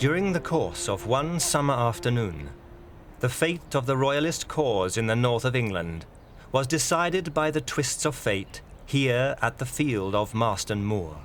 During the course of one summer afternoon, the fate of the Royalist cause in the north of England was decided by the twists of fate here at the field of Marston Moor.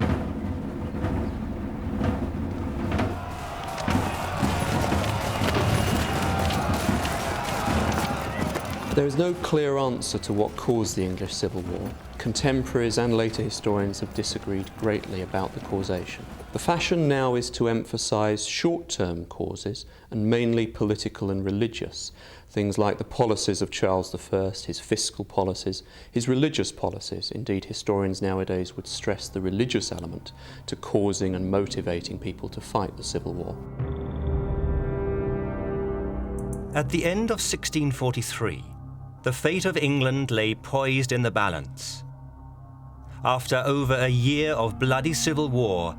There is no clear answer to what caused the English Civil War. Contemporaries and later historians have disagreed greatly about the causation. The fashion now is to emphasise short-term causes, and mainly political and religious. Things like the policies of Charles I, his fiscal policies, his religious policies. Indeed, historians nowadays would stress the religious element to causing and motivating people to fight the Civil War. At the end of 1643, the fate of England lay poised in the balance. After over a year of bloody civil war,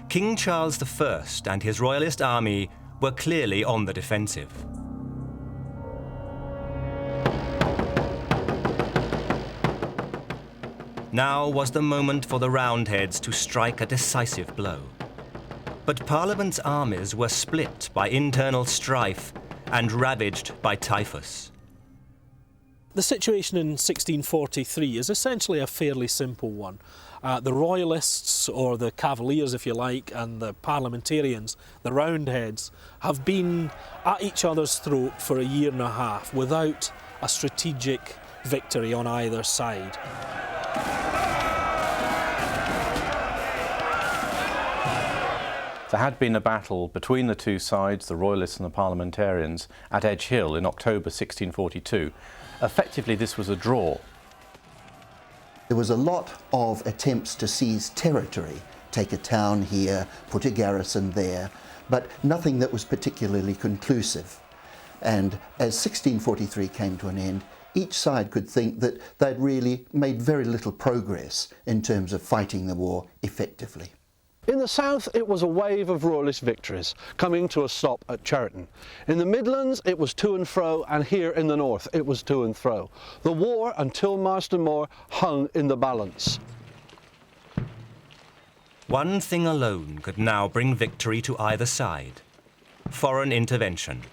King Charles I and his Royalist army were clearly on the defensive. Now was the moment for the Roundheads to strike a decisive blow. But Parliament's armies were split by internal strife and ravaged by typhus. The situation in 1643 is essentially a fairly simple one. The Royalists, or the Cavaliers if you like, and the Parliamentarians, the Roundheads, have been at each other's throat for a year and a half without a strategic victory on either side. There had been a battle between the two sides, the Royalists and the Parliamentarians, at Edge Hill in October 1642. Effectively, this was a draw. There was a lot of attempts to seize territory, take a town here, put a garrison there, but nothing that was particularly conclusive. And as 1643 came to an end, each side could think that they'd really made very little progress in terms of fighting the war effectively. In the south, it was a wave of Royalist victories, coming to a stop at Cheriton. In the Midlands, it was to and fro, and here in the north, it was to and fro. The war, until Marston Moor, hung in the balance. One thing alone could now bring victory to either side: foreign intervention.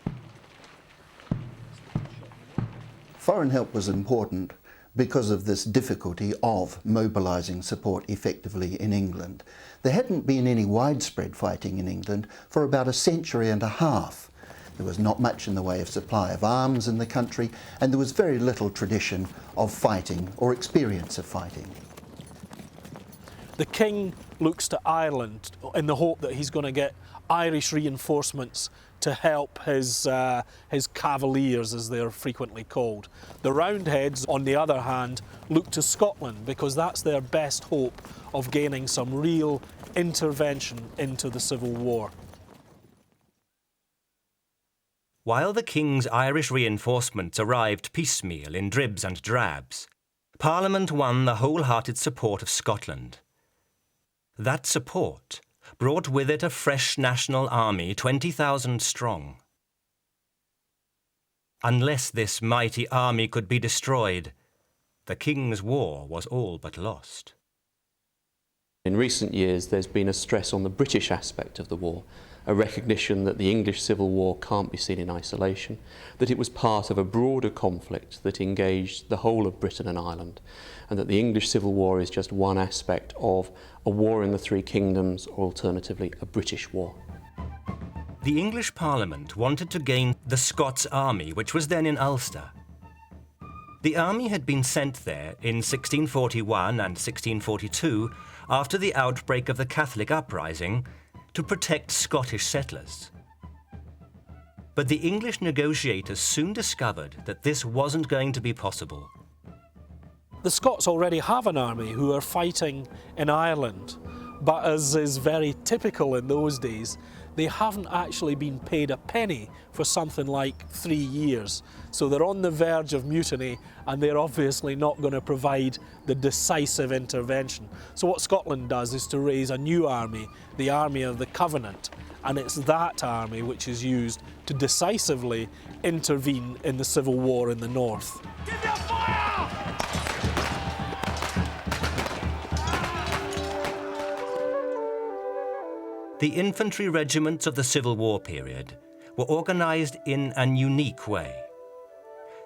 Foreign help was important because of this difficulty of mobilising support effectively in England. There hadn't been any widespread fighting in England for about a century and a half. There was not much in the way of supply of arms in the country, and there was very little tradition of fighting or experience of fighting. The King looks to Ireland in the hope that he's going to get Irish reinforcements to help his Cavaliers, as they're frequently called. The Roundheads, on the other hand, look to Scotland because that's their best hope of gaining some real intervention into the Civil War. While the King's Irish reinforcements arrived piecemeal in dribs and drabs, Parliament won the wholehearted support of Scotland. That support brought with it a fresh national army, 20,000 strong. Unless this mighty army could be destroyed, the King's war was all but lost. In recent years, there's been a stress on the British aspect of the war, a recognition that the English Civil War can't be seen in isolation, that it was part of a broader conflict that engaged the whole of Britain and Ireland, and that the English Civil War is just one aspect of a war in the three kingdoms, or alternatively, a British war. The English Parliament wanted to gain the Scots army, which was then in Ulster. The army had been sent there in 1641 and 1642 after the outbreak of the Catholic uprising to protect Scottish settlers. But the English negotiators soon discovered that this wasn't going to be possible. The Scots already have an army who are fighting in Ireland, but as is very typical in those days, they haven't actually been paid a penny for something like 3 years. So they're on the verge of mutiny, and they're obviously not going to provide the decisive intervention. So what Scotland does is to raise a new army, the Army of the Covenant, and it's that army which is used to decisively intervene in the Civil War in the north. Give your fire! The infantry regiments of the Civil War period were organised in an unique way.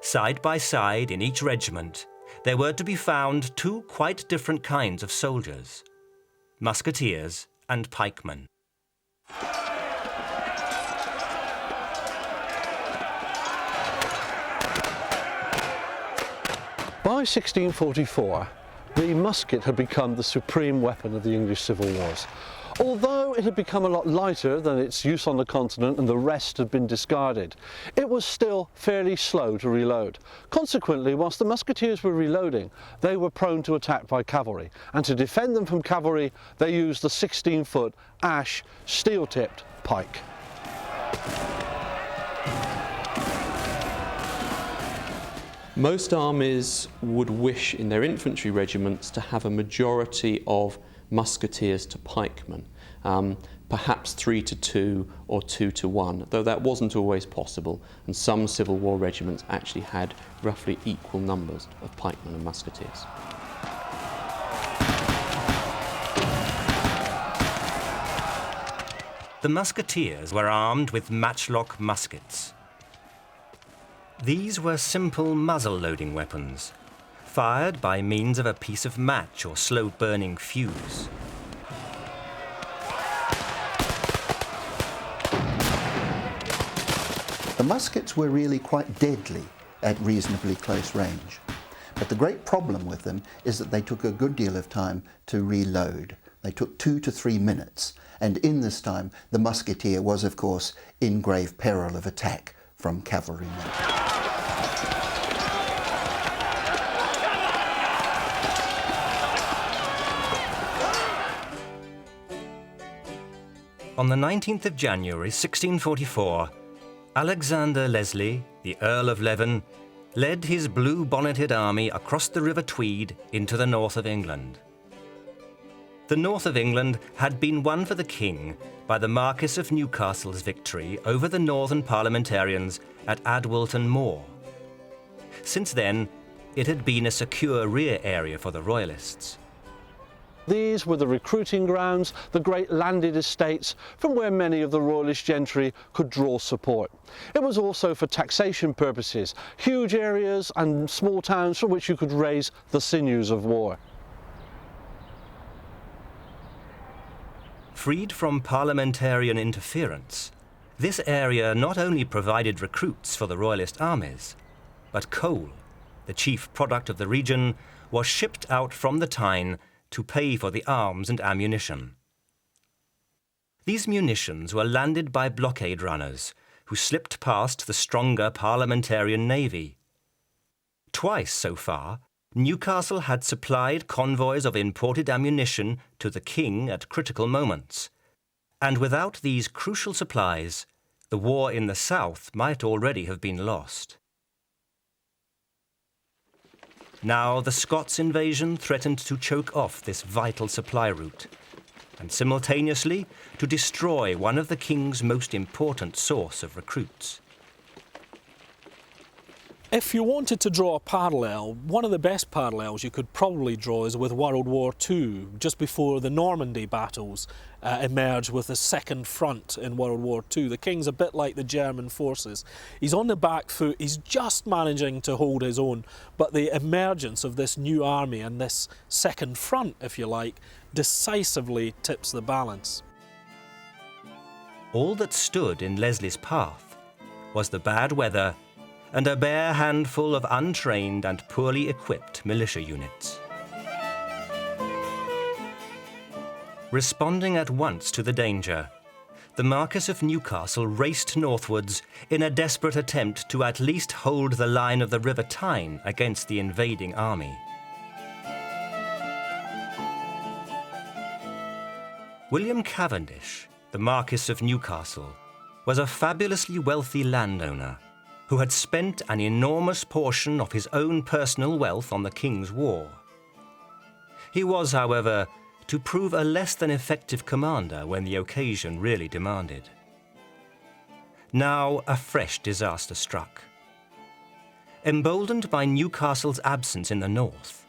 Side by side in each regiment, there were to be found two quite different kinds of soldiers: musketeers and pikemen. By 1644, the musket had become the supreme weapon of the English Civil Wars. Although it had become a lot lighter than its use on the continent and the rest had been discarded, it was still fairly slow to reload. Consequently, whilst the musketeers were reloading, they were prone to attack by cavalry, and to defend them from cavalry, they used the 16-foot ash steel-tipped pike. Most armies would wish in their infantry regiments to have a majority of musketeers to pikemen, perhaps 3-2 or 2-1, though that wasn't always possible, and some Civil War regiments actually had roughly equal numbers of pikemen and musketeers. The musketeers were armed with matchlock muskets. These were simple muzzle-loading weapons, fired by means of a piece of match or slow-burning fuse. The muskets were really quite deadly at reasonably close range. But the great problem with them is that they took a good deal of time to reload. They took 2 to 3 minutes, and in this time the musketeer was, of course, in grave peril of attack from cavalrymen. On the 19th of January 1644, Alexander Leslie, the Earl of Leven, led his blue-bonneted army across the River Tweed into the north of England. The north of England had been won for the king by the Marquis of Newcastle's victory over the northern Parliamentarians at Adwalton Moor. Since then, it had been a secure rear area for the Royalists. These were the recruiting grounds, the great landed estates from where many of the Royalist gentry could draw support. It was also for taxation purposes, huge areas and small towns from which you could raise the sinews of war. Freed from parliamentarian interference, this area not only provided recruits for the Royalist armies, but coal, the chief product of the region, was shipped out from the Tyne to pay for the arms and ammunition. These munitions were landed by blockade runners who slipped past the stronger parliamentarian navy. Twice so far, Newcastle had supplied convoys of imported ammunition to the king at critical moments, and without these crucial supplies, the war in the south might already have been lost. Now the Scots invasion threatened to choke off this vital supply route, and simultaneously to destroy one of the king's most important source of recruits. If you wanted to draw a parallel, one of the best parallels you could probably draw is with World War II, just before the Normandy battles emerged with the second front in World War II. The king's a bit like the German forces. He's on the back foot, he's just managing to hold his own, but the emergence of this new army and this second front, if you like, decisively tips the balance. All that stood in Leslie's path was the bad weather and a bare handful of untrained and poorly equipped militia units. Responding at once to the danger, the Marquis of Newcastle raced northwards in a desperate attempt to at least hold the line of the River Tyne against the invading army. William Cavendish, the Marquis of Newcastle, was a fabulously wealthy landowner who had spent an enormous portion of his own personal wealth on the King's War. He was, however, to prove a less than effective commander when the occasion really demanded. Now a fresh disaster struck. Emboldened by Newcastle's absence in the north,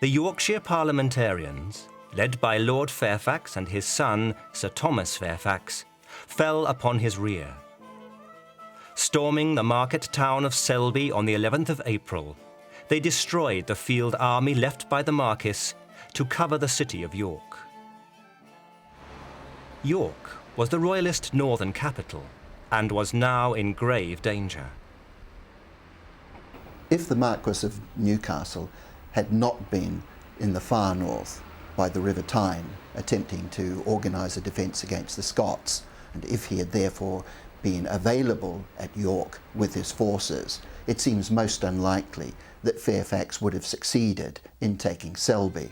the Yorkshire Parliamentarians, led by Lord Fairfax and his son, Sir Thomas Fairfax, fell upon his rear. Storming the market town of Selby on the 11th of April, they destroyed the field army left by the Marquis to cover the city of York. York was the Royalist northern capital and was now in grave danger. If the Marquis of Newcastle had not been in the far north by the River Tyne attempting to organise a defence against the Scots, and if he had therefore been available at York with his forces, it seems most unlikely that Fairfax would have succeeded in taking Selby.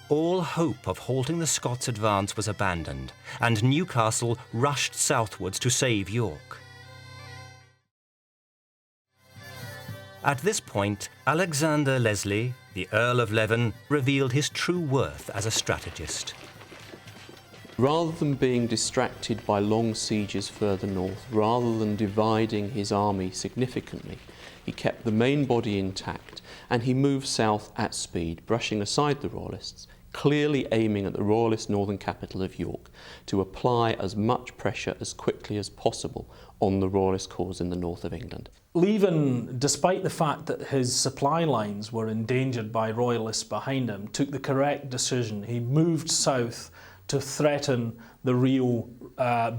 All hope of halting the Scots' advance was abandoned, and Newcastle rushed southwards to save York. At this point, Alexander Leslie, the Earl of Leven, revealed his true worth as a strategist. Rather than being distracted by long sieges further north, rather than dividing his army significantly, he kept the main body intact and he moved south at speed, brushing aside the Royalists, clearly aiming at the Royalist northern capital of York to apply as much pressure as quickly as possible on the Royalist cause in the north of England. Leven, despite the fact that his supply lines were endangered by Royalists behind him, took the correct decision. He moved south to threaten the real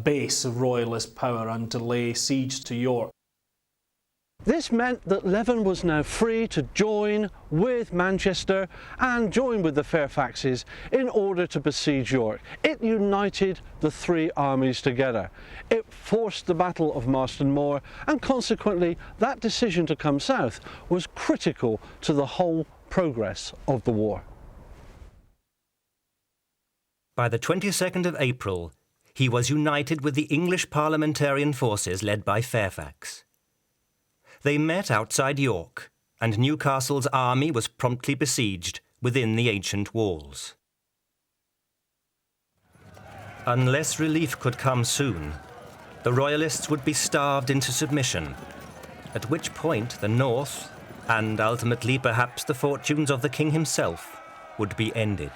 base of Royalist power and to lay siege to York. This meant that Leven was now free to join with Manchester and join with the Fairfaxes in order to besiege York. It united the three armies together. It forced the Battle of Marston Moor, and consequently that decision to come south was critical to the whole progress of the war. By the 22nd of April, he was united with the English Parliamentarian forces led by Fairfax. They met outside York, and Newcastle's army was promptly besieged within the ancient walls. Unless relief could come soon, the Royalists would be starved into submission, at which point the North, and ultimately perhaps the fortunes of the king himself, would be ended.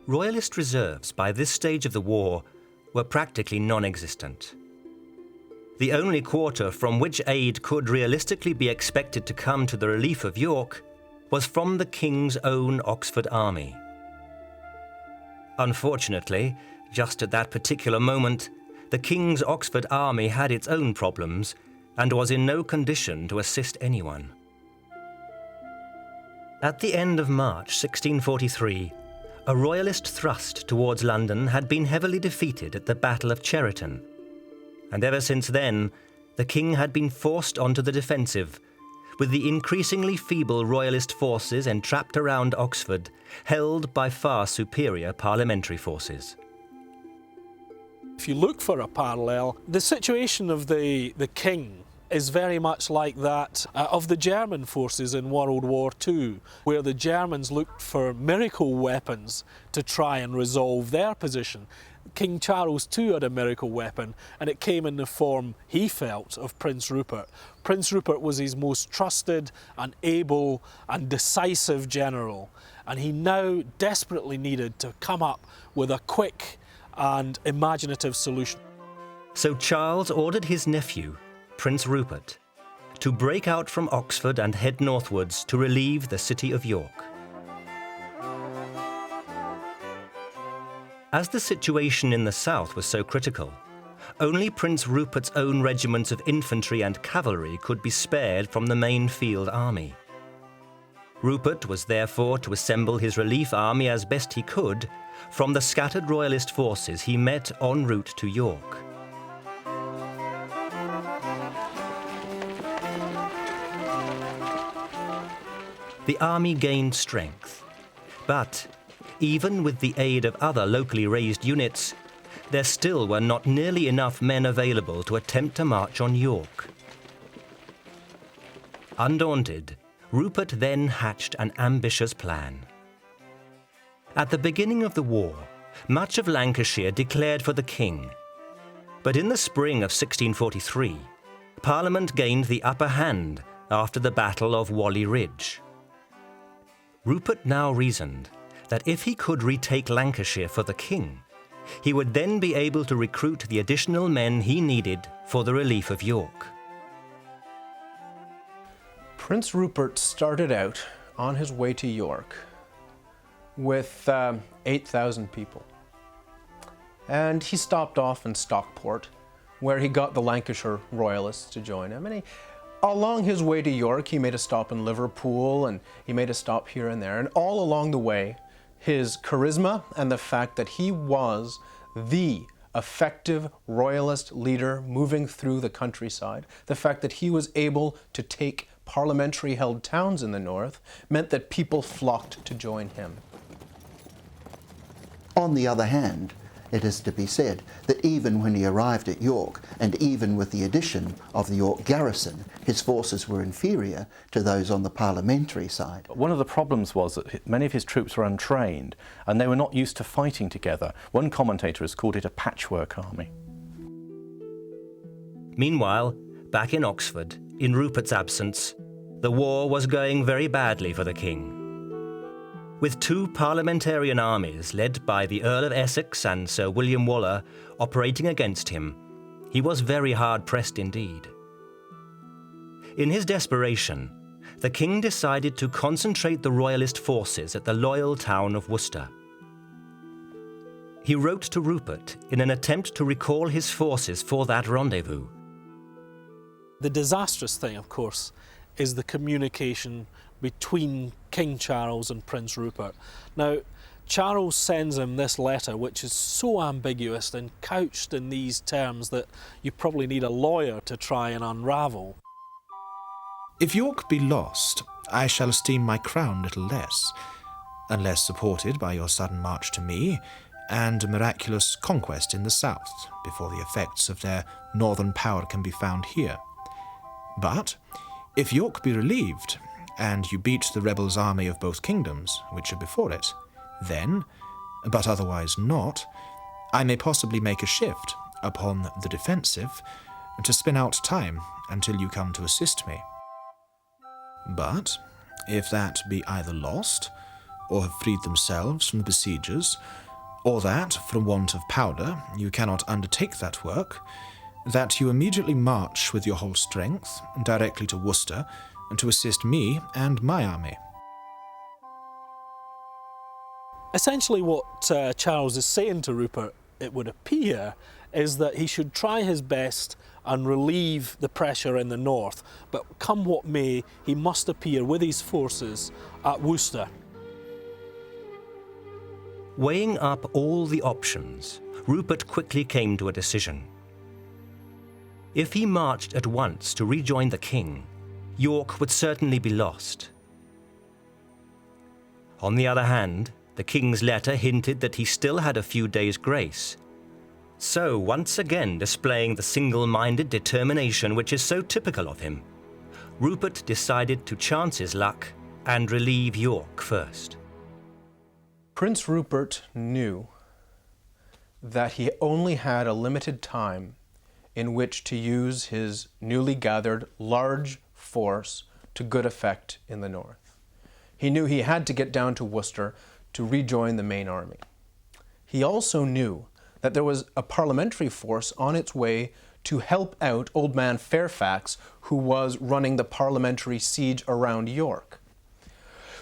Royalist reserves by this stage of the war were practically non-existent. The only quarter from which aid could realistically be expected to come to the relief of York was from the king's own Oxford army. Unfortunately, just at that particular moment, the king's Oxford army had its own problems and was in no condition to assist anyone. At the end of March 1643, a Royalist thrust towards London had been heavily defeated at the Battle of Cheriton, and ever since then, the king had been forced onto the defensive, with the increasingly feeble Royalist forces entrapped around Oxford, held by far superior parliamentary forces. If you look for a parallel, the situation of the king is very much like that of the German forces in World War II, where the Germans looked for miracle weapons to try and resolve their position. King Charles II had a miracle weapon, and it came in the form, he felt, of Prince Rupert. Prince Rupert was his most trusted and able and decisive general, and he now desperately needed to come up with a quick and imaginative solution. So Charles ordered his nephew, Prince Rupert, to break out from Oxford and head northwards to relieve the city of York. As the situation in the south was so critical, only Prince Rupert's own regiments of infantry and cavalry could be spared from the main field army. Rupert was therefore to assemble his relief army as best he could from the scattered Royalist forces he met en route to York. The army gained strength, but even with the aid of other locally raised units, there still were not nearly enough men available to attempt a march on York. Undaunted, Rupert then hatched an ambitious plan. At the beginning of the war, much of Lancashire declared for the king, But in the spring of 1643, Parliament gained the upper hand after the Battle of Whalley Ridge. Rupert now reasoned that if he could retake Lancashire for the king, he would then be able to recruit the additional men he needed for the relief of York. Prince Rupert started out on his way to York with 8,000 people. And he stopped off in Stockport, where he got the Lancashire Royalists to join him. And along his way to York, he made a stop in Liverpool, and he made a stop here and there. And all along the way, his charisma and the fact that he was the effective Royalist leader moving through the countryside, the fact that he was able to take parliamentary-held towns in the north, meant that people flocked to join him. On the other hand, it is to be said that even when he arrived at York, and even with the addition of the York garrison, his forces were inferior to those on the parliamentary side. One of the problems was that many of his troops were untrained and they were not used to fighting together. One commentator has called it a patchwork army. Meanwhile, back in Oxford, in Rupert's absence, the war was going very badly for the king. With two parliamentarian armies led by the Earl of Essex and Sir William Waller operating against him, he was very hard-pressed indeed. In his desperation, the king decided to concentrate the royalist forces at the loyal town of Worcester. He wrote to Rupert in an attempt to recall his forces for that rendezvous. The disastrous thing, of course, is the communication between King Charles and Prince Rupert. Now, Charles sends him this letter, which is so ambiguous and couched in these terms that you probably need a lawyer to try and unravel. If York be lost, I shall esteem my crown little less, unless supported by your sudden march to me, and a miraculous conquest in the south, before the effects of their northern power can be found here. But if York be relieved, and you beat the rebels' army of both kingdoms, which are before it, then, but otherwise not, I may possibly make a shift upon the defensive to spin out time until you come to assist me. But if that be either lost, or have freed themselves from the besiegers, or that, from want of powder, you cannot undertake that work, that you immediately march with your whole strength directly to Worcester, and to assist me and my army. Essentially what Charles is saying to Rupert, it would appear, is that he should try his best and relieve the pressure in the north, but come what may, he must appear with his forces at Worcester. Weighing up all the options, Rupert quickly came to a decision. If he marched at once to rejoin the king, York would certainly be lost. On the other hand, the king's letter hinted that he still had a few days' grace. So, once again displaying the single-minded determination which is so typical of him, Rupert decided to chance his luck and relieve York first. Prince Rupert knew that he only had a limited time in which to use his newly gathered large force to good effect in the north. He knew he had to get down to Worcester to rejoin the main army. He also knew that there was a parliamentary force on its way to help out Old Man Fairfax, who was running the parliamentary siege around York.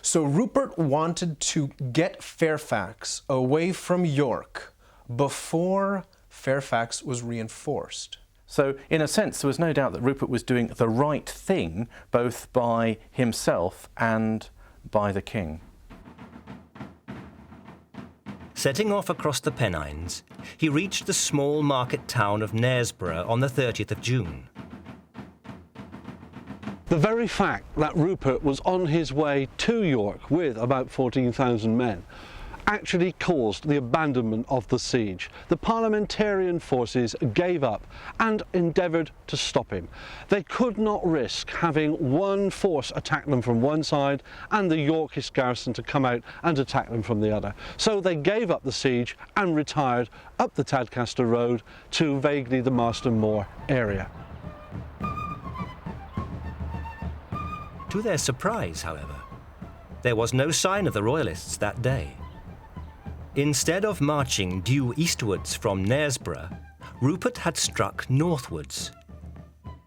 So Rupert wanted to get Fairfax away from York before Fairfax was reinforced. So, in a sense, there was no doubt that Rupert was doing the right thing, both by himself and by the king. Setting off across the Pennines, he reached the small market town of Knaresborough on the 30th of June. The very fact that Rupert was on his way to York with about 14,000 men actually caused the abandonment of the siege. The Parliamentarian forces gave up and endeavoured to stop him. They could not risk having one force attack them from one side and the Yorkist garrison to come out and attack them from the other. So they gave up the siege and retired up the Tadcaster Road to vaguely the Marston Moor area. To their surprise, however, there was no sign of the Royalists that day. Instead of marching due eastwards from Knaresborough, Rupert had struck northwards.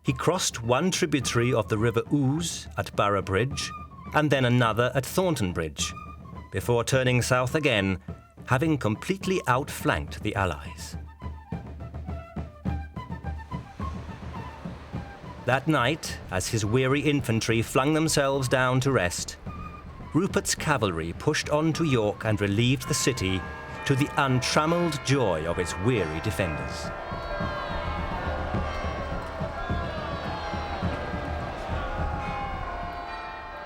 He crossed one tributary of the River Ouse at Borough Bridge, and then another at Thornton Bridge, before turning south again, having completely outflanked the Allies. That night, as his weary infantry flung themselves down to rest, Rupert's cavalry pushed on to York and relieved the city, to the untrammelled joy of its weary defenders.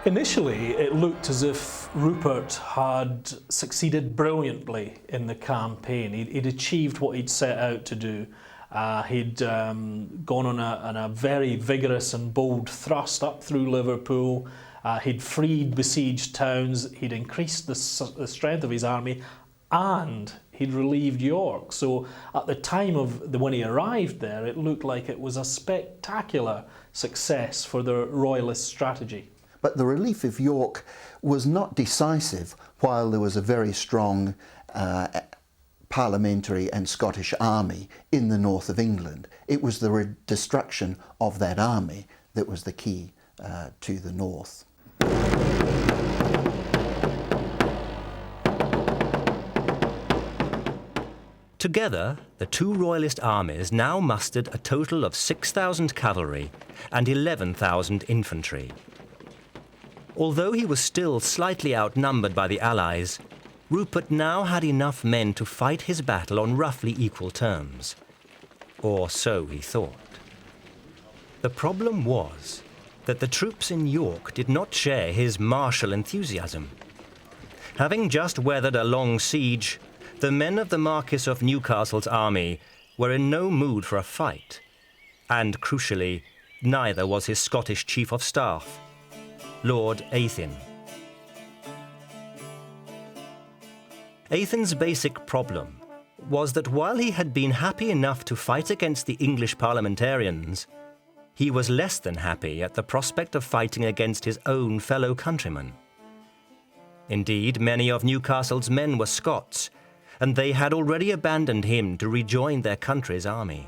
Initially, it looked as if Rupert had succeeded brilliantly in the campaign. He'd achieved what he'd set out to do. He'd gone on a very vigorous and bold thrust up through Liverpool. He'd freed besieged towns, he'd increased the strength of his army, and he'd relieved York. So at the time of when he arrived there, it looked like it was a spectacular success for the Royalist strategy. But the relief of York was not decisive while there was a very strong parliamentary and Scottish army in the north of England. It was the destruction of that army that was the key to the north. Together, the two Royalist armies now mustered a total of 6,000 cavalry and 11,000 infantry. Although he was still slightly outnumbered by the Allies, Rupert now had enough men to fight his battle on roughly equal terms. Or so he thought. The problem was that the troops in York did not share his martial enthusiasm. Having just weathered a long siege, the men of the Marquis of Newcastle's army were in no mood for a fight, and crucially, neither was his Scottish Chief of Staff, Lord Athin. Athin's basic problem was that while he had been happy enough to fight against the English Parliamentarians, he was less than happy at the prospect of fighting against his own fellow countrymen. Indeed, many of Newcastle's men were Scots, and they had already abandoned him to rejoin their country's army.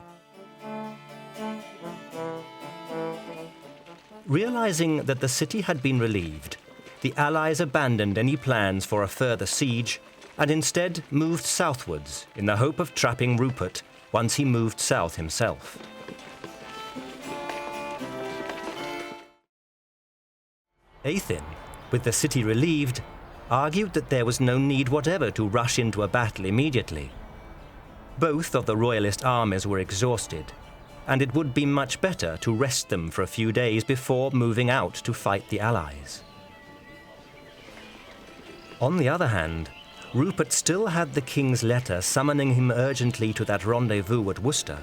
Realizing that the city had been relieved, the Allies abandoned any plans for a further siege and instead moved southwards in the hope of trapping Rupert once he moved south himself. Athin, with the city relieved, argued that there was no need whatever to rush into a battle immediately. Both of the Royalist armies were exhausted, and it would be much better to rest them for a few days before moving out to fight the Allies. On the other hand, Rupert still had the king's letter summoning him urgently to that rendezvous at Worcester.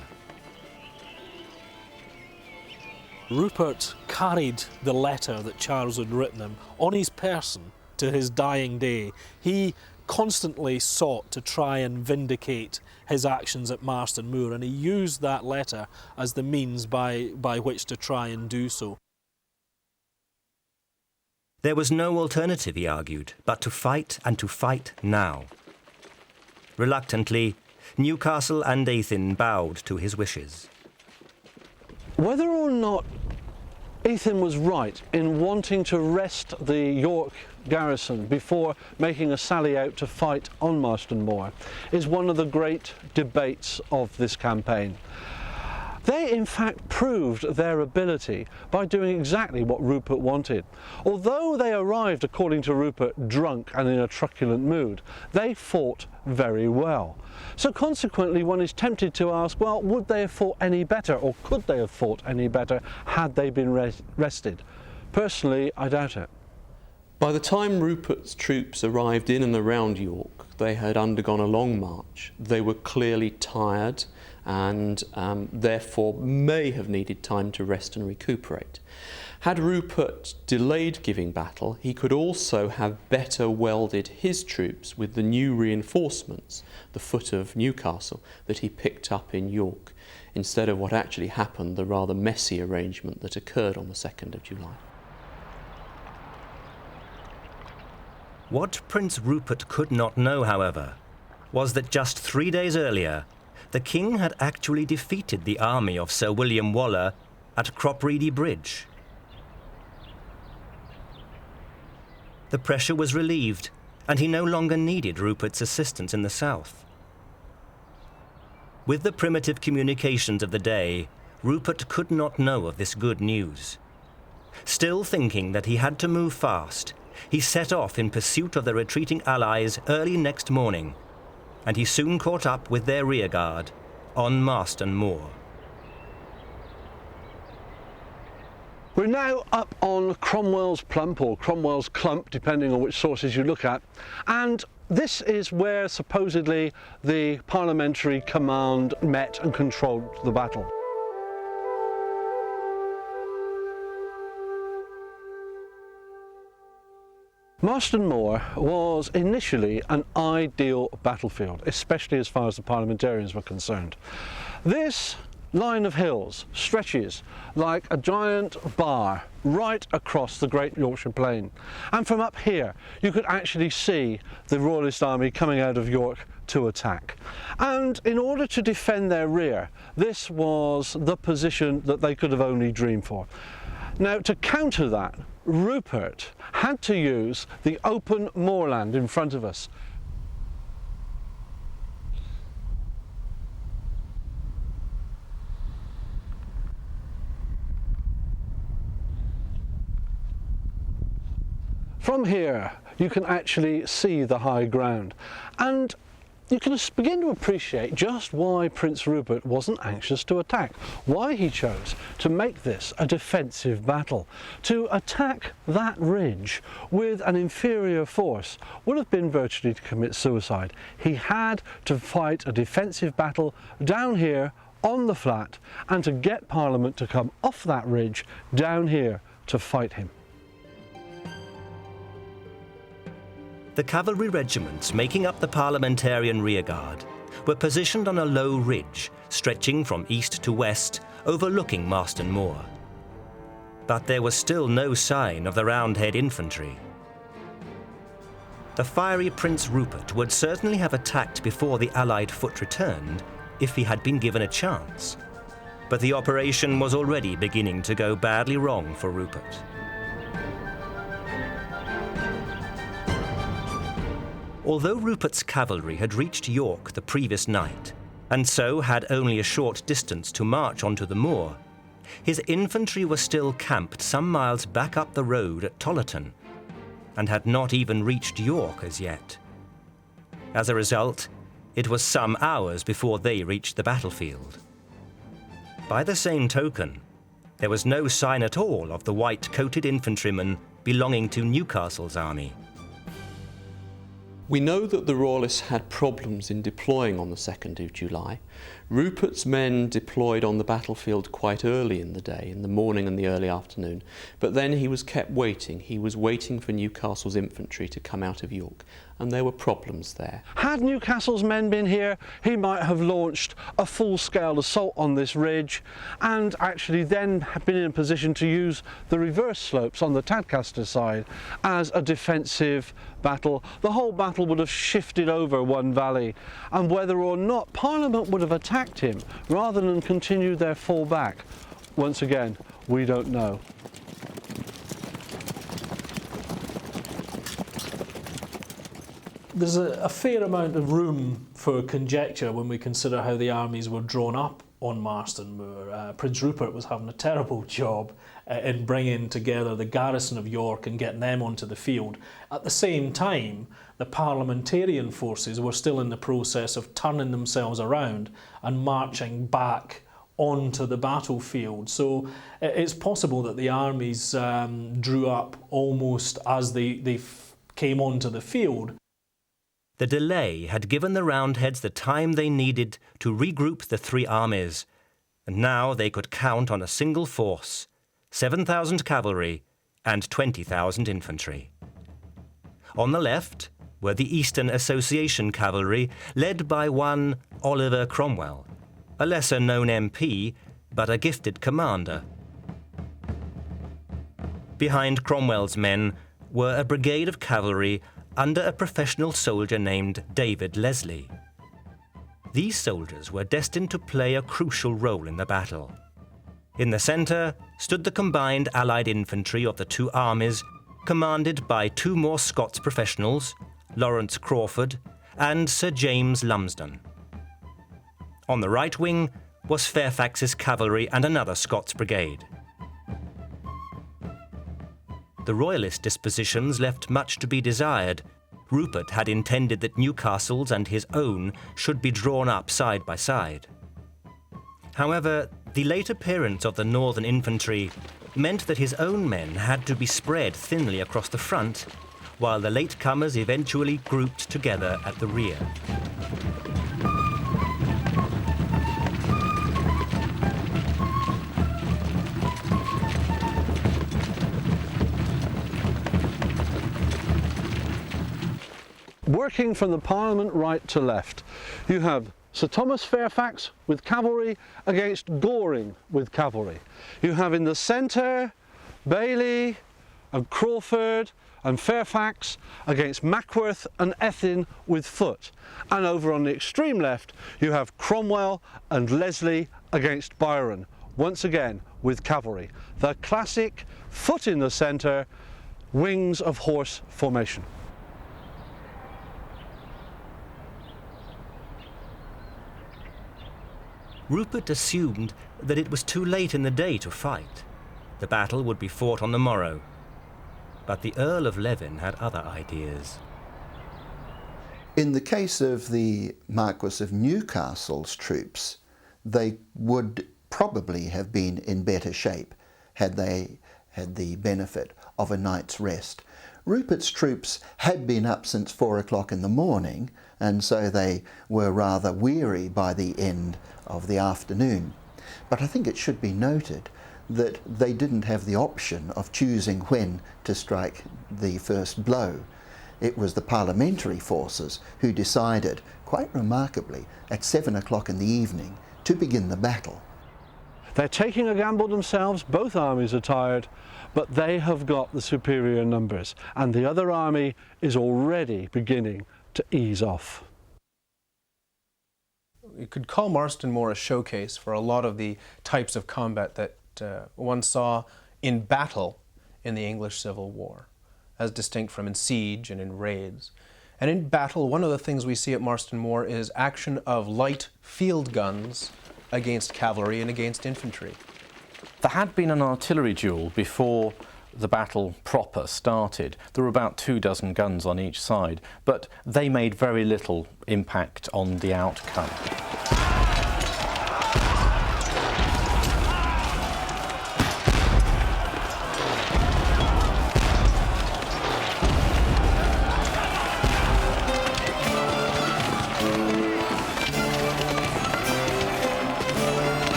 Rupert carried the letter that Charles had written him on his person to his dying day. He constantly sought to try and vindicate his actions at Marston Moor, and he used that letter as the means by which to try and do so. There was no alternative, he argued, but to fight and to fight now. Reluctantly, Newcastle and Athin bowed to his wishes. Whether or not Athin was right in wanting to rest the York garrison before making a sally out to fight on Marston Moor is one of the great debates of this campaign. They in fact proved their ability by doing exactly what Rupert wanted. Although they arrived, according to Rupert, drunk and in a truculent mood, they fought very well. So consequently, one is tempted to ask, well, would they have fought any better, or could they have fought any better had they been rested? Personally, I doubt it. By the time Rupert's troops arrived in and around York, they had undergone a long march. They were clearly tired and therefore may have needed time to rest and recuperate. Had Rupert delayed giving battle, he could also have better welded his troops with the new reinforcements, the foot of Newcastle, that he picked up in York, instead of what actually happened, the rather messy arrangement that occurred on the 2nd of July. What Prince Rupert could not know, however, was that just 3 days earlier, the king had actually defeated the army of Sir William Waller at Cropreedy Bridge. The pressure was relieved, and he no longer needed Rupert's assistance in the south. With the primitive communications of the day, Rupert could not know of this good news. Still thinking that he had to move fast, he set off in pursuit of the retreating allies early next morning, and he soon caught up with their rearguard on Marston Moor. We're now up on Cromwell's Plump, or Cromwell's Clump, depending on which sources you look at, and this is where supposedly the parliamentary command met and controlled the battle. Marston Moor was initially an ideal battlefield, especially as far as the Parliamentarians were concerned. This line of hills stretches like a giant bar right across the Great Yorkshire Plain, and from up here you could actually see the Royalist army coming out of York to attack. And in order to defend their rear, this was the position that they could have only dreamed for. Now, to counter that, Rupert had to use the open moorland in front of us. From here, you can actually see the high ground, and you can begin to appreciate just why Prince Rupert wasn't anxious to attack, why he chose to make this a defensive battle. To attack that ridge with an inferior force would have been virtually to commit suicide. He had to fight a defensive battle down here on the flat, and to get Parliament to come off that ridge down here to fight him. The cavalry regiments making up the Parliamentarian rearguard were positioned on a low ridge stretching from east to west, overlooking Marston Moor. But there was still no sign of the Roundhead infantry. The fiery Prince Rupert would certainly have attacked before the Allied foot returned if he had been given a chance. But the operation was already beginning to go badly wrong for Rupert. Although Rupert's cavalry had reached York the previous night, and so had only a short distance to march onto the moor, his infantry were still camped some miles back up the road at Tollerton, and had not even reached York as yet. As a result, it was some hours before they reached the battlefield. By the same token, there was no sign at all of the white-coated infantrymen belonging to Newcastle's army. We know that the Royalists had problems in deploying on the 2nd of July. Rupert's men deployed on the battlefield quite early in the day, in the morning and the early afternoon, but then he was kept waiting. He was waiting for Newcastle's infantry to come out of York, and there were problems there. Had Newcastle's men been here, he might have launched a full-scale assault on this ridge, and actually then have been in a position to use the reverse slopes on the Tadcaster side as a defensive battle. The whole battle would have shifted over one valley, and whether or not Parliament would have attacked him rather than continue their fall back, once again, we don't know. There's a fair amount of room for conjecture when we consider how the armies were drawn up on Marston Moor. Prince Rupert was having a terrible job in bringing together the garrison of York and getting them onto the field. At the same time, the Parliamentarian forces were still in the process of turning themselves around and marching back onto the battlefield. So it's possible that the armies drew up almost as they came onto the field. The delay had given the Roundheads the time they needed to regroup the three armies, and now they could count on a single force, 7,000 cavalry and 20,000 infantry. On the left were the Eastern Association cavalry, led by one Oliver Cromwell, a lesser-known MP, but a gifted commander. Behind Cromwell's men were a brigade of cavalry under a professional soldier named David Leslie. These soldiers were destined to play a crucial role in the battle. In the centre stood the combined Allied infantry of the two armies, commanded by two more Scots professionals, Lawrence Crawford and Sir James Lumsden. On the right wing was Fairfax's cavalry and another Scots brigade. The Royalist dispositions left much to be desired. Rupert had intended that Newcastle's and his own should be drawn up side by side. However, the late appearance of the northern infantry meant that his own men had to be spread thinly across the front, while the latecomers eventually grouped together at the rear. Working from the Parliament right to left, you have Sir Thomas Fairfax with cavalry against Goring with cavalry. You have in the centre Bailey and Crawford and Fairfax against Mackworth and Ethin with foot. And over on the extreme left you have Cromwell and Leslie against Byron, once again with cavalry. The classic foot in the centre, wings of horse formation. Rupert assumed that it was too late in the day to fight. The battle would be fought on the morrow. But the Earl of Leven had other ideas. In the case of the Marquess of Newcastle's troops, they would probably have been in better shape had they had the benefit of a night's rest. Rupert's troops had been up since 4 o'clock in the morning, and so they were rather weary by the end of the afternoon. But I think it should be noted that they didn't have the option of choosing when to strike the first blow. It was the parliamentary forces who decided, quite remarkably, at 7 o'clock in the evening to begin the battle. They're taking a gamble themselves, both armies are tired, but they have got the superior numbers, and the other army is already beginning to ease off. You could call Marston Moor a showcase for a lot of the types of combat that one saw in battle in the English Civil War, as distinct from in siege and in raids. And in battle, one of the things we see at Marston Moor is action of light field guns against cavalry and against infantry. There had been an artillery duel before the battle proper started. There were about 24 guns on each side, but they made very little impact on the outcome.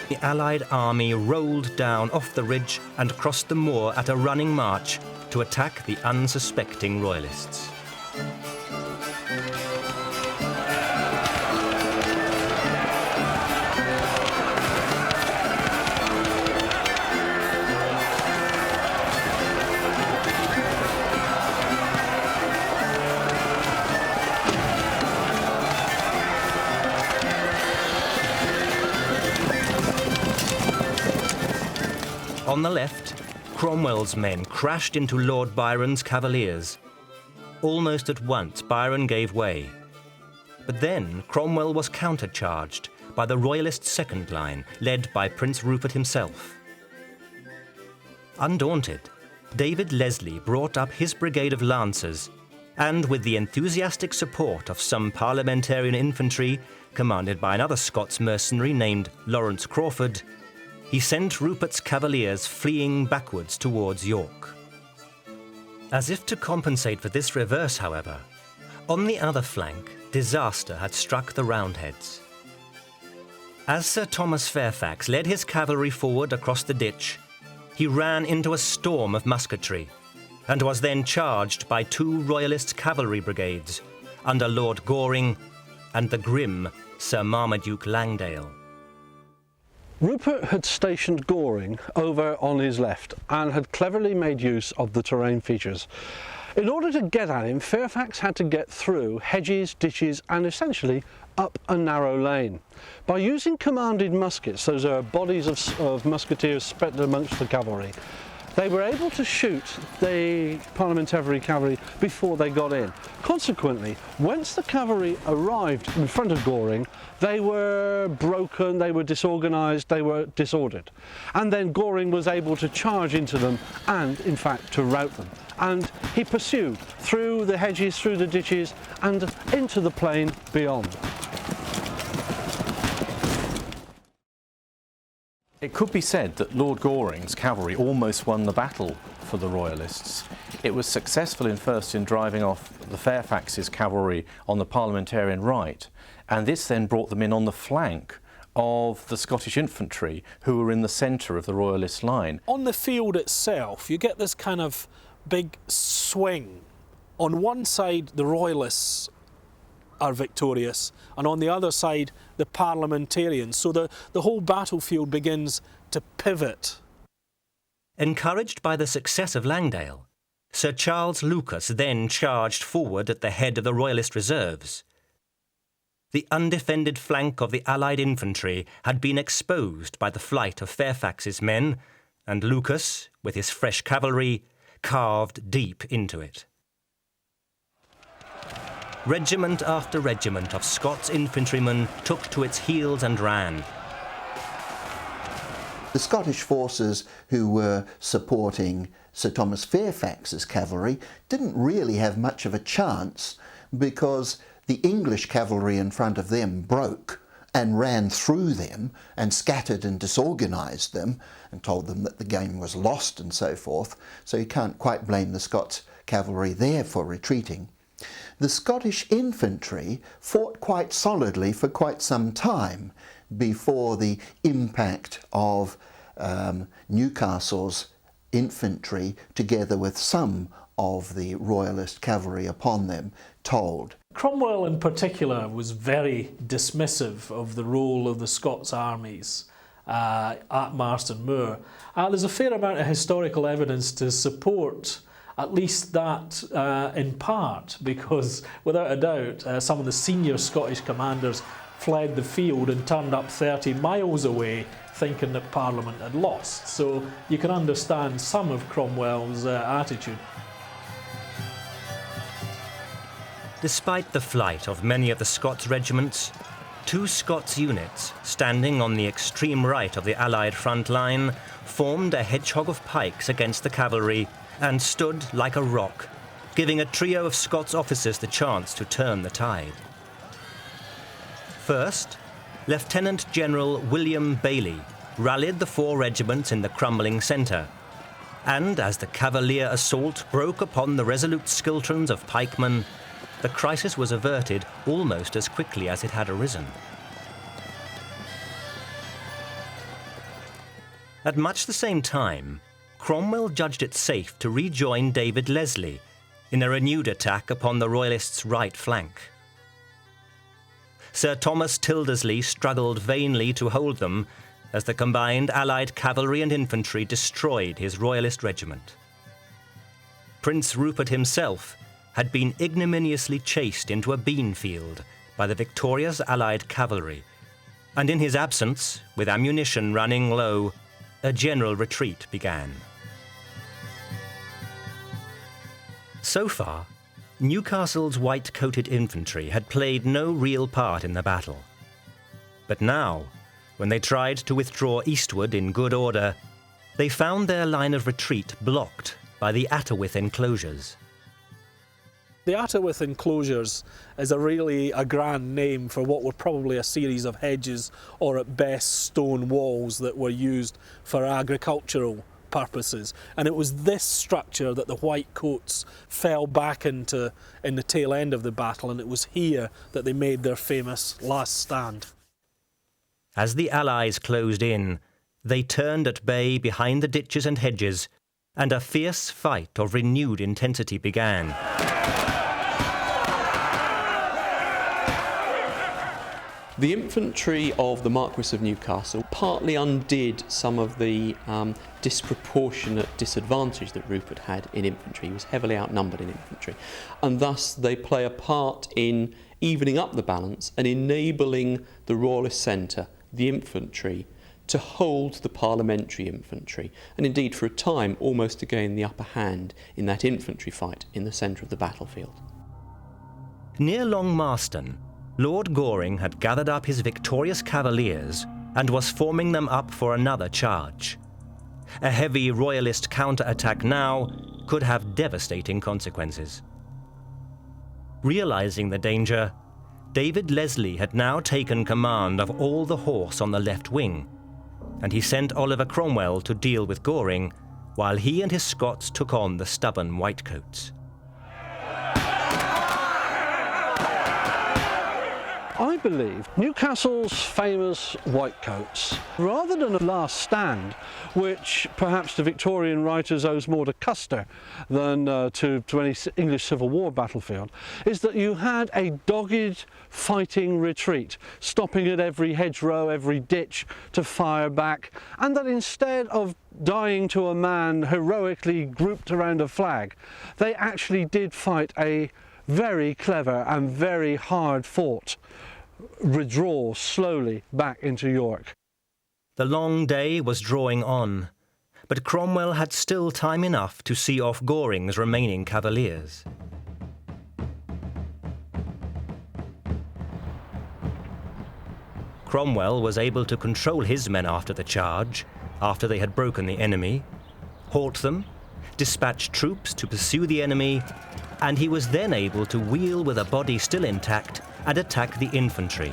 The Allied army rolled down off the ridge and crossed the moor at a running march to attack the unsuspecting Royalists. On the left, Cromwell's men crashed into Lord Byron's Cavaliers. Almost at once, Byron gave way. But then Cromwell was countercharged by the Royalist second line, led by Prince Rupert himself. Undaunted, David Leslie brought up his brigade of lancers, and with the enthusiastic support of some Parliamentarian infantry commanded by another Scots mercenary named Lawrence Crawford, he sent Rupert's Cavaliers fleeing backwards towards York. As if to compensate for this reverse, however, on the other flank, disaster had struck the Roundheads. As Sir Thomas Fairfax led his cavalry forward across the ditch, he ran into a storm of musketry and was then charged by two Royalist cavalry brigades under Lord Goring and the grim Sir Marmaduke Langdale. Rupert had stationed Goring over on his left and had cleverly made use of the terrain features. In order to get at him, Fairfax had to get through hedges, ditches and essentially up a narrow lane. By using commanded muskets, those are bodies of musketeers spread amongst the cavalry, they were able to shoot the Parliamentary cavalry before they got in. Consequently, once the cavalry arrived in front of Goring, they were broken, they were disorganised, they were disordered. And then Goring was able to charge into them and, in fact, to rout them. And he pursued through the hedges, through the ditches and into the plain beyond. It could be said that Lord Goring's cavalry almost won the battle for the Royalists. It was successful in driving off the Fairfax's cavalry on the Parliamentarian right, and this then brought them in on the flank of the Scottish infantry who were in the centre of the Royalist line. On the field itself, you get this kind of big swing. On one side, the Royalists are victorious, and on the other side, the Parliamentarians. So the whole battlefield begins to pivot. Encouraged by the success of Langdale, Sir Charles Lucas then charged forward at the head of the Royalist reserves. The undefended flank of the Allied infantry had been exposed by the flight of Fairfax's men, and Lucas, with his fresh cavalry, carved deep into it. Regiment after regiment of Scots infantrymen took to its heels and ran. The Scottish forces who were supporting Sir Thomas Fairfax's cavalry didn't really have much of a chance because the English cavalry in front of them broke and ran through them and scattered and disorganised them and told them that the game was lost and so forth. So you can't quite blame the Scots cavalry there for retreating. The Scottish infantry fought quite solidly for quite some time before the impact of Newcastle's infantry, together with some of the Royalist cavalry upon them, told. Cromwell in particular was very dismissive of the role of the Scots armies at Marston Moor. There's a fair amount of historical evidence to support at least that in part, because without a doubt some of the senior Scottish commanders fled the field and turned up 30 miles away thinking that Parliament had lost. So you can understand some of Cromwell's attitude. Despite the flight of many of the Scots regiments, two Scots units, standing on the extreme right of the Allied front line, formed a hedgehog of pikes against the cavalry and stood like a rock, giving a trio of Scots officers the chance to turn the tide. First, Lieutenant General William Bailey rallied the four regiments in the crumbling centre, and as the Cavalier assault broke upon the resolute schiltrons of pikemen, the crisis was averted almost as quickly as it had arisen. At much the same time, Cromwell judged it safe to rejoin David Leslie in a renewed attack upon the Royalists' right flank. Sir Thomas Tildesley struggled vainly to hold them as the combined Allied cavalry and infantry destroyed his Royalist regiment. Prince Rupert himself had been ignominiously chased into a bean field by the victorious Allied cavalry, and in his absence, with ammunition running low, a general retreat began. So far, Newcastle's white-coated infantry had played no real part in the battle. But now, when they tried to withdraw eastward in good order, they found their line of retreat blocked by the Atterwyth enclosures. The Atterwith enclosures is really a grand name for what were probably a series of hedges or at best stone walls that were used for agricultural purposes. And it was this structure that the White Coats fell back into in the tail end of the battle, and it was here that they made their famous last stand. As the Allies closed in, they turned at bay behind the ditches and hedges, and a fierce fight of renewed intensity began. The infantry of the Marquis of Newcastle partly undid some of the disproportionate disadvantage that Rupert had in infantry. He was heavily outnumbered in infantry, and thus they play a part in evening up the balance and enabling the Royalist centre, the infantry, to hold the parliamentary infantry, and indeed for a time almost to gain the upper hand in that infantry fight in the centre of the battlefield. Near Long Marston, Lord Goring had gathered up his victorious Cavaliers and was forming them up for another charge. A heavy Royalist counter-attack now could have devastating consequences. Realising the danger, David Leslie had now taken command of all the horse on the left wing, and he sent Oliver Cromwell to deal with Goring, while he and his Scots took on the stubborn Whitecoats. I believe Newcastle's famous Whitecoats, rather than a last stand, which perhaps the Victorian writers owes more to Custer than to any English Civil War battlefield, is that you had a dogged fighting retreat, stopping at every hedgerow, every ditch to fire back, and that instead of dying to a man heroically grouped around a flag, they actually did fight a very clever and very hard fought withdraw slowly back into York. The long day was drawing on, but Cromwell had still time enough to see off Goring's remaining Cavaliers. Cromwell was able to control his men after the charge, after they had broken the enemy, halt them, dispatch troops to pursue the enemy, and he was then able to wheel with a body still intact and attack the infantry,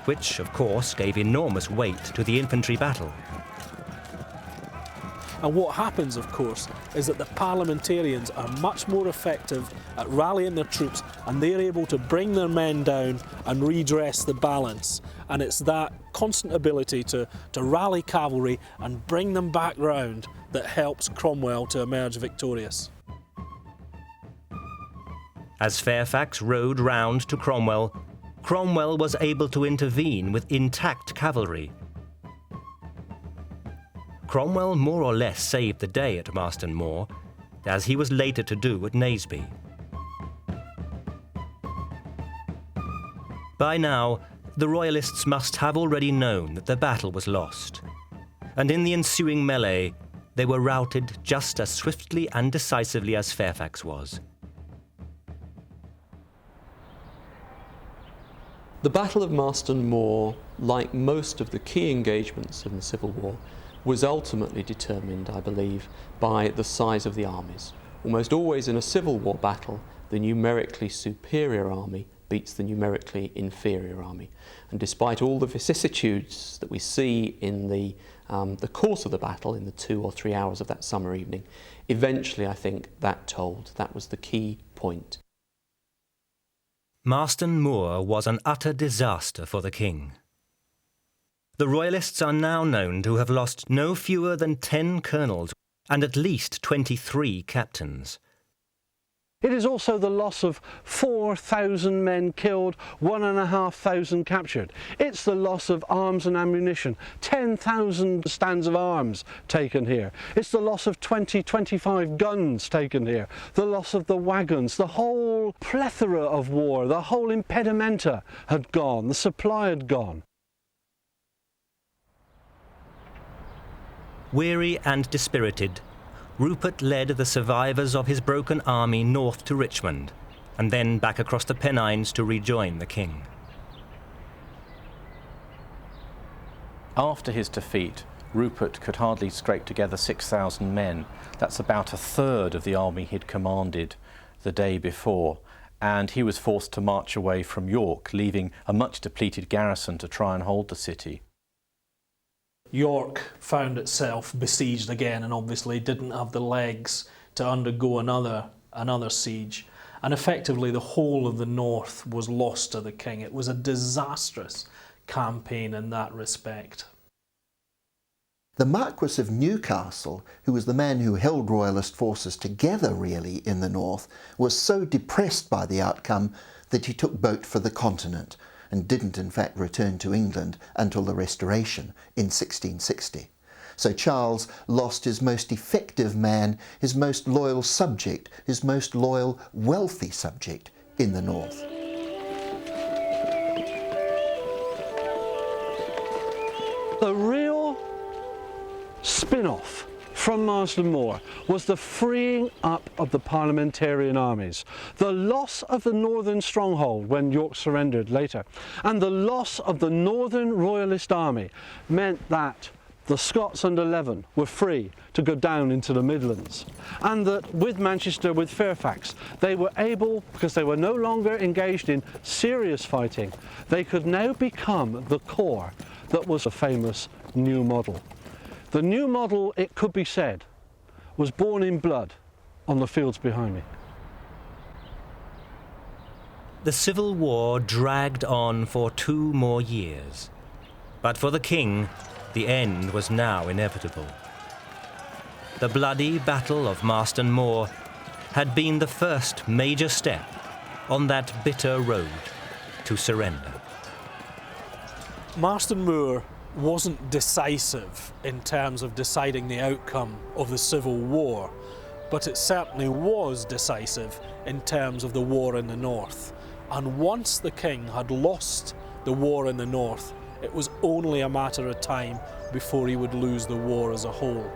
which, of course, gave enormous weight to the infantry battle. And what happens, of course, is that the Parliamentarians are much more effective at rallying their troops, and they're able to bring their men down and redress the balance. And it's that constant ability to rally cavalry and bring them back round that helps Cromwell to emerge victorious. As Fairfax rode round to Cromwell, Cromwell was able to intervene with intact cavalry. Cromwell more or less saved the day at Marston Moor, as he was later to do at Naseby. By now, the Royalists must have already known that the battle was lost, and in the ensuing melee, they were routed just as swiftly and decisively as Fairfax was. The Battle of Marston Moor, like most of the key engagements in the Civil War, was ultimately determined, I believe, by the size of the armies. Almost always in a Civil War battle, the numerically superior army beats the numerically inferior army. And despite all the vicissitudes that we see in the course of the battle, in the 2 or 3 hours of that summer evening, eventually I think that told. That was the key point. Marston Moor was an utter disaster for the king. The Royalists are now known to have lost no fewer than 10 colonels and at least 23 captains. It is also the loss of 4,000 men killed, 1,500 captured. It's the loss of arms and ammunition, 10,000 stands of arms taken here. It's the loss of 25 guns taken here, the loss of the wagons, the whole plethora of war, the whole impedimenta had gone, the supply had gone. Weary and dispirited, Rupert led the survivors of his broken army north to Richmond, and then back across the Pennines to rejoin the king. After his defeat, Rupert could hardly scrape together 6,000 men. That's about a third of the army he'd commanded the day before. and he was forced to march away from York, leaving a much depleted garrison to try and hold the city. York found itself besieged again and obviously didn't have the legs to undergo another siege, and effectively the whole of the north was lost to the king. It was a disastrous campaign in that respect. The Marquis of Newcastle, who was the man who held Royalist forces together really in the north, was so depressed by the outcome that he took boat for the continent and didn't in fact return to England until the Restoration in 1660. So Charles lost his most effective man, his most loyal subject, his most loyal, wealthy subject in the north. The real spin-off from Marston Moor was the freeing up of the Parliamentarian armies, the loss of the northern stronghold when York surrendered later, and the loss of the northern Royalist army meant that the Scots under Leven were free to go down into the Midlands, and that with Manchester, with Fairfax, they were able, because they were no longer engaged in serious fighting, they could now become the core that was a famous new model. The new model, it could be said, was born in blood on the fields behind me. The Civil War dragged on for 2 more years, but for the king, the end was now inevitable. The bloody Battle of Marston Moor had been the first major step on that bitter road to surrender. Marston Moor wasn't decisive in terms of deciding the outcome of the Civil War, but it certainly was decisive in terms of the war in the north. And once the king had lost the war in the north, it was only a matter of time before he would lose the war as a whole.